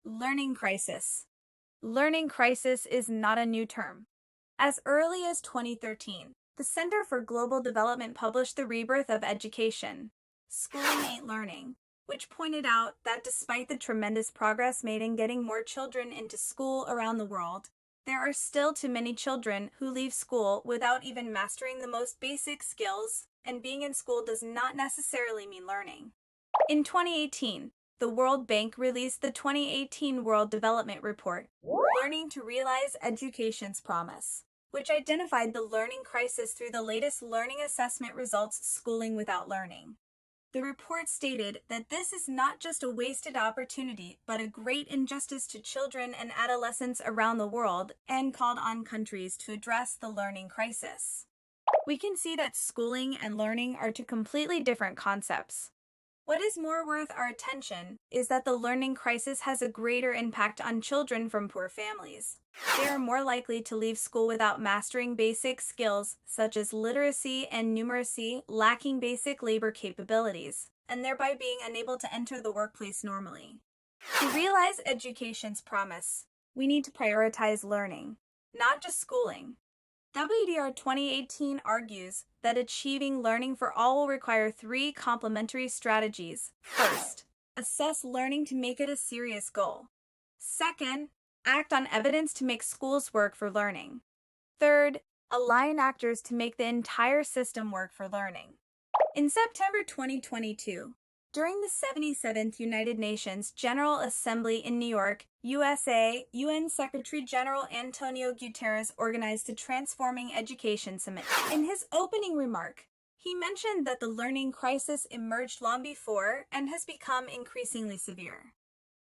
Learning crisis. Learning crisis is not a new term. As early as 2013, the Center for Global Development published The Rebirth of Education, Schooling Ain't Learning, which pointed out that despite the tremendous progress made in getting more children into school around the world, there are still too many children who leave school without even mastering the most basic skills, and being in school does not necessarily mean learning. In 2018, the World Bank released the 2018 World Development Report, Learning to Realize Education's Promise, which identified the learning crisis through the latest learning assessment results, Schooling Without Learning. The report stated that this is not just a wasted opportunity, but a great injustice to children and adolescents around the world, and called on countries to address the learning crisis. We can see that schooling and learning are two completely different concepts. What is more worth our attention is that the learning crisis has a greater impact on children from poor families. They are more likely to leave school without mastering basic skills such as literacy and numeracy, lacking basic labor capabilities, and thereby being unable to enter the workplace normally. To realize education's promise, we need to prioritize learning, not just schooling. WDR 2018 argues that achieving learning for all will require three complementary strategies. First, assess learning to make it a serious goal. Second, act on evidence to make schools work for learning. Third, align actors to make the entire system work for learning. In September 2022, during the 77th United Nations General Assembly in New York, USA, UN Secretary-General Antonio Guterres organized the Transforming Education Summit. In his opening remark, he mentioned that the learning crisis emerged long before and has become increasingly severe.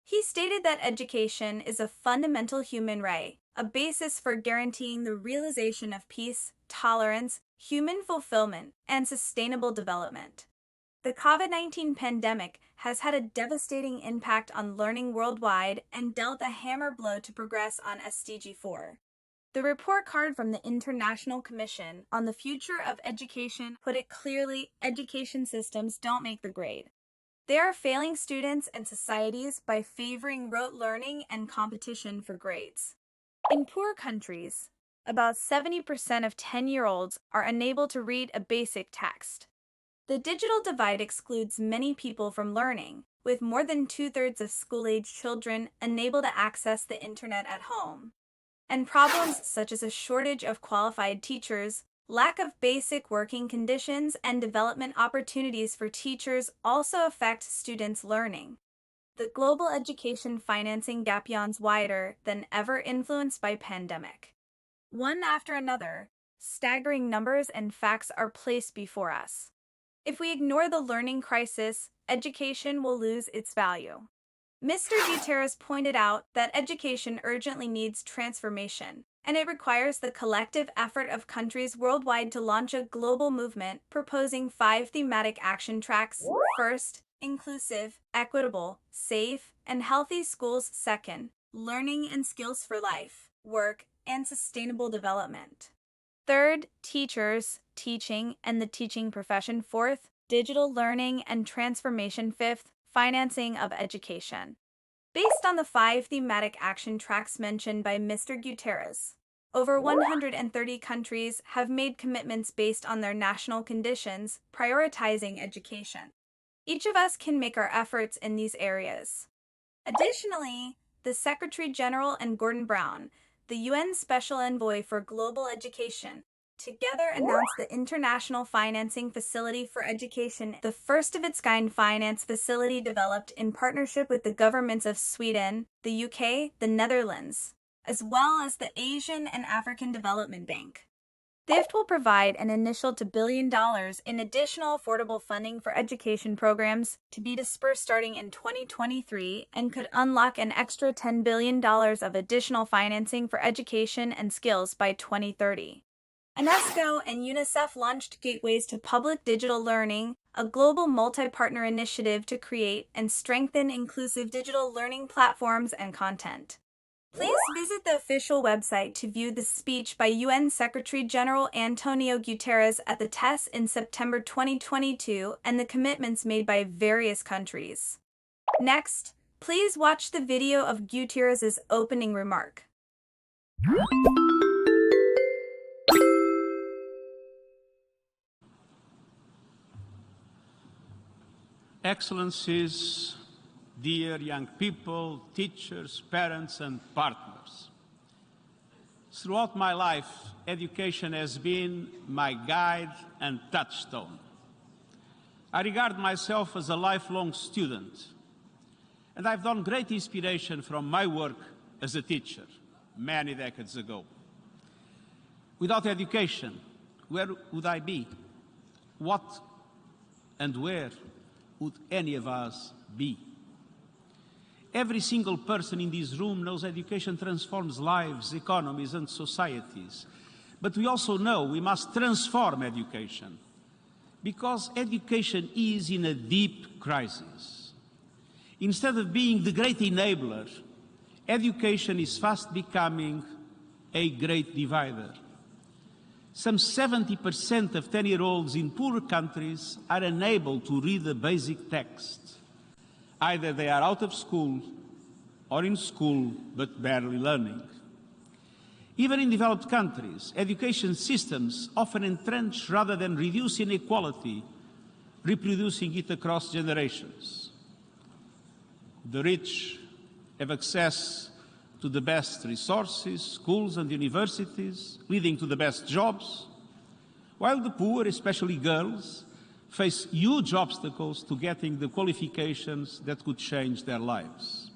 He stated that education is a fundamental human right, a basis for guaranteeing the realization of peace, tolerance, human fulfillment, and sustainable development. The COVID-19 pandemic has had a devastating impact on learning worldwide and dealt a hammer blow to progress on SDG 4. The report card from the International Commission on the Future of Education put it clearly: education systems don't make the grade. They are failing students and societies by favoring rote learning and competition for grades. In poor countries, about 70% of 10-year-olds are unable to read a basic text. The digital divide excludes many people from learning, with more than 2/3 of school-age children unable to access the internet at home. And problems such as a shortage of qualified teachers, lack of basic working conditions, and development opportunities for teachers also affect students' learning. The global education financing gap yawns wider than ever, influenced by pandemic. One after another, staggering numbers and facts are placed before us. If we ignore the learning crisis, education will lose its value. Mr. Guterres pointed out that education urgently needs transformation, and it requires the collective effort of countries worldwide to launch a global movement proposing 5 thematic action tracks. First, inclusive, equitable, safe, and healthy schools. Second, learning and skills for life, work, and sustainable development. Third, teachers, teaching, and the teaching profession. Fourth, digital learning and transformation. Fifth, financing of education. Based on the 5 thematic action tracks mentioned by Mr. Guterres, over 130 countries have made commitments based on their national conditions, prioritizing education. Each of us can make our efforts in these areas. Additionally, the Secretary-General and Gordon Brown, the UN Special Envoy for Global Education, together announced the International Financing Facility for Education, the first of its kind finance facility developed in partnership with the governments of Sweden, the UK, the Netherlands, as well as the Asian and African Development Bank. THIFT will provide an initial $2 billion in additional affordable funding for education programs to be dispersed starting in 2023 and could unlock an extra $10 billion of additional financing for education and skills by 2030. UNESCO and UNICEF launched Gateways to Public Digital Learning, a global multi-partner initiative to create and strengthen inclusive digital learning platforms and content. Please visit the official website to view the speech by UN Secretary-General Antonio Guterres at the TES in September 2022 and the commitments made by various countries. Next, Please watch the video of Gutierrez's opening remark. Excellencies, dear young people, teachers, parents, and partners. Throughout my life, education has been my guide and touchstone. I regard myself as a lifelong student, and I've drawn great inspiration from my work as a teacher many decades ago. Without education, where would I be? What and where would any of us be? Every single person in this room knows education transforms lives, economies, and societies. But we also know we must transform education, because education is in a deep crisis. Instead of being the great enabler, education is fast becoming a great divider. Some 70% of 10-year-olds in poorer countries are unable to read a basic text. Either they are out of school or in school but barely learning. Even in developed countries, education systems often entrench rather than reduce inequality, reproducing it across generations. The rich have access to the best resources, schools and universities, leading to the best jobs, while the poor, especially girls, face huge obstacles to getting the qualifications that could change their lives.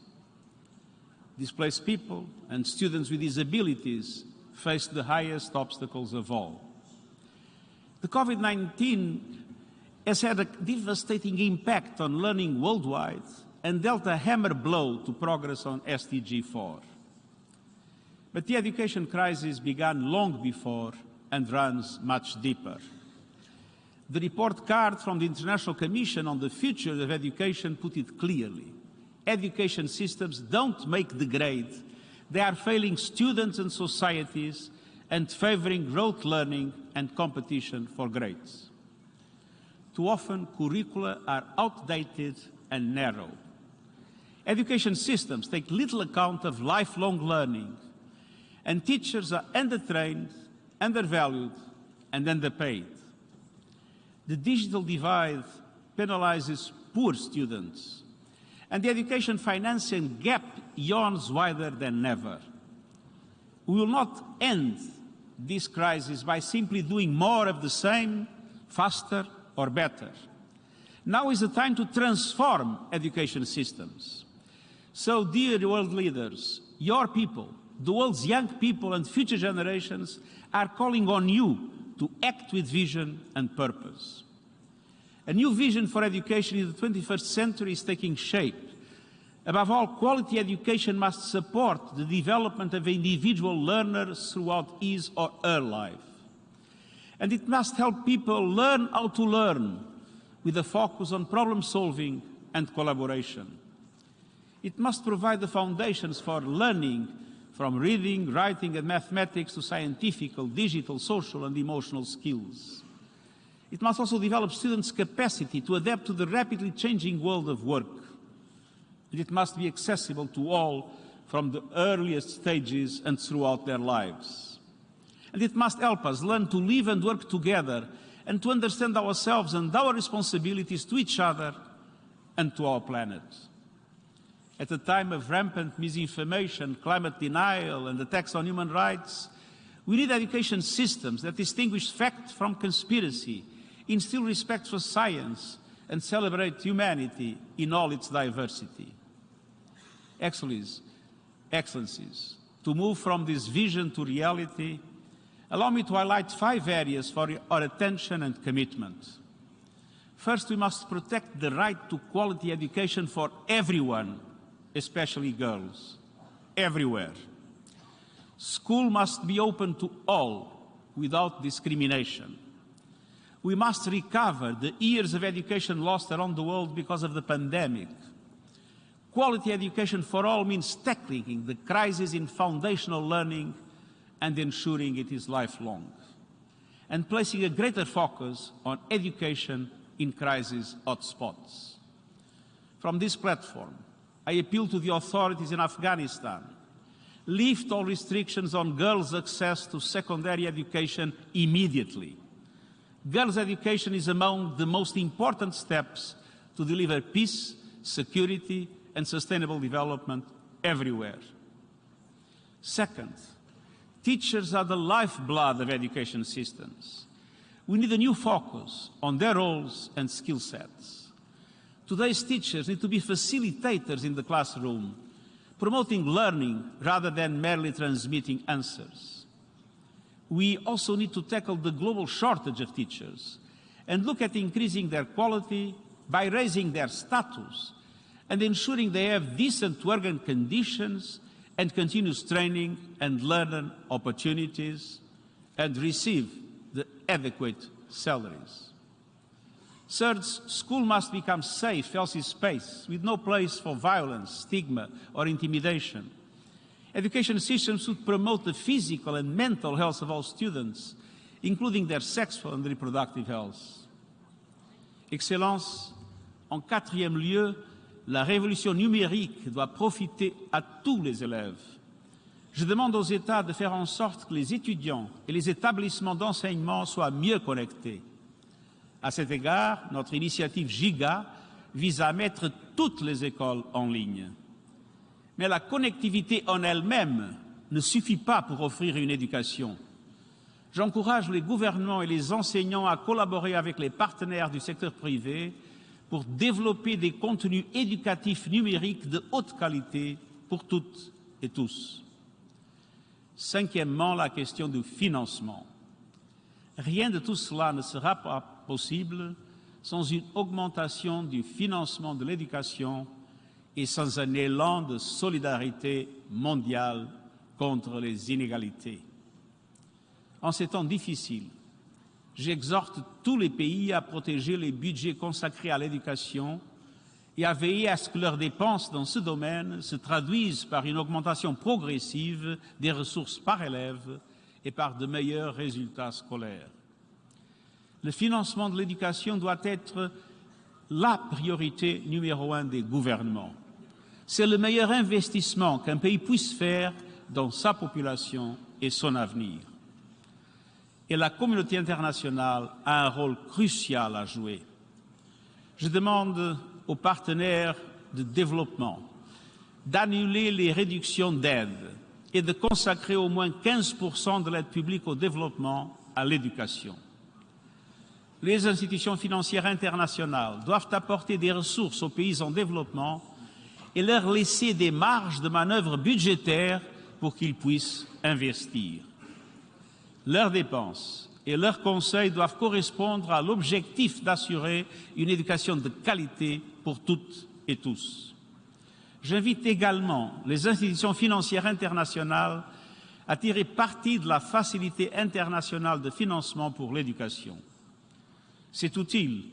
Displaced people and students with disabilities face the highest obstacles of all. The COVID-19 has had a devastating impact on learning worldwide and dealt a hammer blow to progress on SDG 4. But the education crisis began long before and runs much deeper. The report card from the International Commission on the Future of Education put it clearly. Education systems don't make the grade. They are failing students and societies and favoring rote learning and competition for grades. Too often, curricula are outdated and narrow. Education systems take little account of lifelong learning, and teachers are undertrained, undervalued, and underpaid. The digital divide penalizes poor students, and the education financing gap yawns wider than ever. We will not end this crisis by simply doing more of the same, faster or better. Now is the time to transform education systems. So, dear world leaders, your people, the world's young people and future generations are calling on you to act with vision and purpose. A new vision for education in the 21st century is taking shape. Above all, quality education must support the development of individual learners throughout his or her life. And it must help people learn how to learn, with a focus on problem solving and collaboration. It must provide the foundations for learning, from reading, writing and mathematics to scientific, digital, social and emotional skills. It must also develop students' capacity to adapt to the rapidly changing world of work. And it must be accessible to all from the earliest stages and throughout their lives. And it must help us learn to live and work together and to understand ourselves and our responsibilities to each other and to our planet. At a time of rampant misinformation, climate denial and attacks on human rights, we need education systems that distinguish fact from conspiracy, instill respect for science, and celebrate humanity in all its diversity. Excellencies, to move from this vision to reality, allow me to highlight 5 areas for our attention and commitment. First, we must protect the right to quality education for everyone, especially girls, everywhere. School must be open to all, without discrimination. We must recover the years of education lost around the world because of the pandemic. Quality education for all means tackling the crisis in foundational learning and ensuring it is lifelong, and placing a greater focus on education in crisis hotspots. From this platform, I appeal to the authorities in Afghanistan. Lift all restrictions on girls' access to secondary education immediately. Girls' education is among the most important steps to deliver peace, security, and sustainable development everywhere. Second, teachers are the lifeblood of education systems. We need a new focus on their roles and skill sets. Today's teachers need to be facilitators in the classroom, promoting learning rather than merely transmitting answers. We also need to tackle the global shortage of teachers and look at increasing their quality by raising their status and ensuring they have decent working conditions and continuous training and learning opportunities and receive the adequate salaries. Third, school must become safe, healthy space with no place for violence, stigma, or intimidation. Education systems should promote the physical and mental health of all students, including their sexual and reproductive health. Excellence, en quatrième lieu, la révolution numérique doit profiter à tous les élèves. Je demande aux États de faire en sorte que les étudiants et les établissements d'enseignement soient mieux connectés. À cet égard, notre initiative GIGA vise à mettre toutes les écoles en ligne. Mais la connectivité en elle-même ne suffit pas pour offrir une éducation. J'encourage les gouvernements et les enseignants à collaborer avec les partenaires du secteur privé pour développer des contenus éducatifs numériques de haute qualité pour toutes et tous. Cinquièmement, la question du financement. Rien de tout cela ne sera pas possible sans une augmentation du financement de l'éducation et sans un élan de solidarité mondiale contre les inégalités. En ces temps difficiles, j'exhorte tous les pays à protéger les budgets consacrés à l'éducation et à veiller à ce que leurs dépenses dans ce domaine se traduisent par une augmentation progressive des ressources par élève et par de meilleurs résultats scolaires. Le financement de l'éducation doit être la priorité numéro 1 des gouvernements. C'est le meilleur investissement qu'un pays puisse faire dans sa population et son avenir. Et la communauté internationale a un rôle crucial à jouer. Je demande aux partenaires de développement d'annuler les réductions d'aide et de consacrer au moins 15% de l'aide publique au développement à l'éducation. Les institutions financières internationales doivent apporter des ressources aux pays en développement et leur laisser des marges de manœuvre budgétaires pour qu'ils puissent investir. Leurs dépenses et leurs conseils doivent correspondre à l'objectif d'assurer une éducation de qualité pour toutes et tous. J'invite également les institutions financières internationales à tirer parti de la facilité internationale de financement pour l'éducation. Cet outil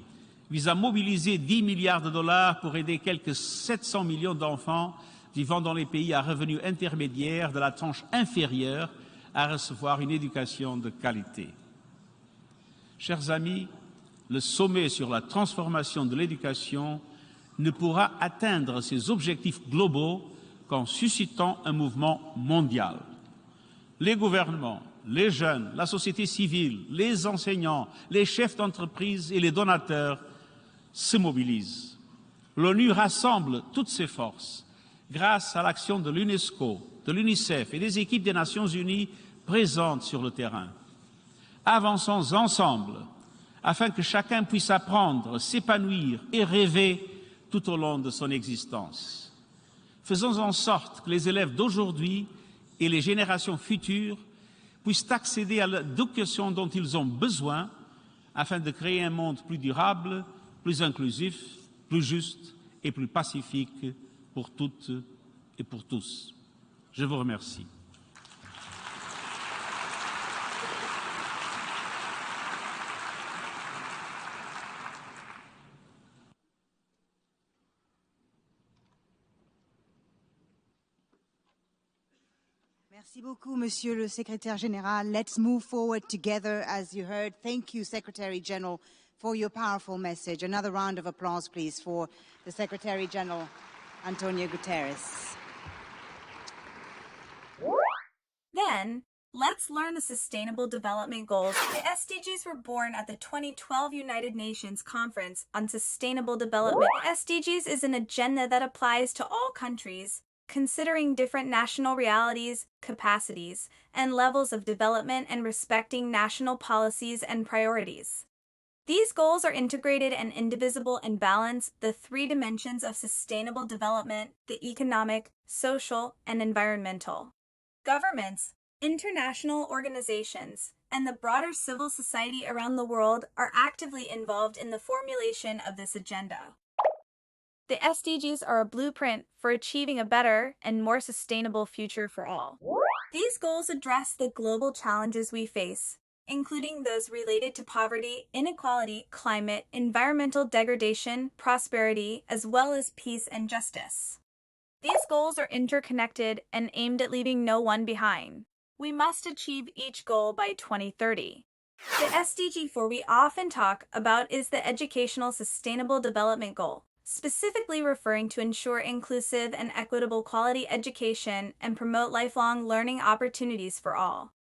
vise à mobiliser 10 milliards de dollars pour aider quelques 700 millions d'enfants vivant dans les pays à revenus intermédiaires de la tranche inférieure à recevoir une éducation de qualité. Chers amis, le sommet sur la transformation de l'éducation ne pourra atteindre ses objectifs globaux qu'en suscitant un mouvement mondial. Les gouvernements, les jeunes, la société civile, les enseignants, les chefs d'entreprise et les donateurs se mobilisent. L'ONU rassemble toutes ses forces grâce à l'action de l'UNESCO, de l'UNICEF et des équipes des Nations Unies présentes sur le terrain. Avançons ensemble afin que chacun puisse apprendre, s'épanouir et rêver tout au long de son existence. Faisons en sorte que les élèves d'aujourd'hui et les générations futures puissent accéder à l'éducation dont ils ont besoin afin de créer un monde plus durable, plus inclusif, plus juste et plus pacifique pour toutes et pour tous. Je vous remercie. Merci beaucoup, Monsieur le Secrétaire Général. Let's move forward together, as you heard. Thank you, Secretary General, for your powerful message. Another round of applause, please, for the Secretary General. Antonio Guterres. Then, let's learn the Sustainable Development Goals. The SDGs were born at the 2012 United Nations Conference on Sustainable Development. The SDGs is an agenda that applies to all countries, considering different national realities, capacities, and levels of development and respecting national policies and priorities. These goals are integrated and indivisible and balance the three dimensions of sustainable development: the economic, social, and environmental. Governments, international organizations, and the broader civil society around the world are actively involved in the formulation of this agenda. The SDGs are a blueprint for achieving a better and more sustainable future for all. These goals address the global challenges we face, including those related to poverty, inequality, climate, environmental degradation, prosperity, as well as peace and justice. These goals are interconnected and aimed at leaving no one behind. We must achieve each goal by 2030. The SDG 4 we often talk about is the Educational Sustainable Development Goal, specifically referring to ensure inclusive and equitable quality education and promote lifelong learning opportunities for all.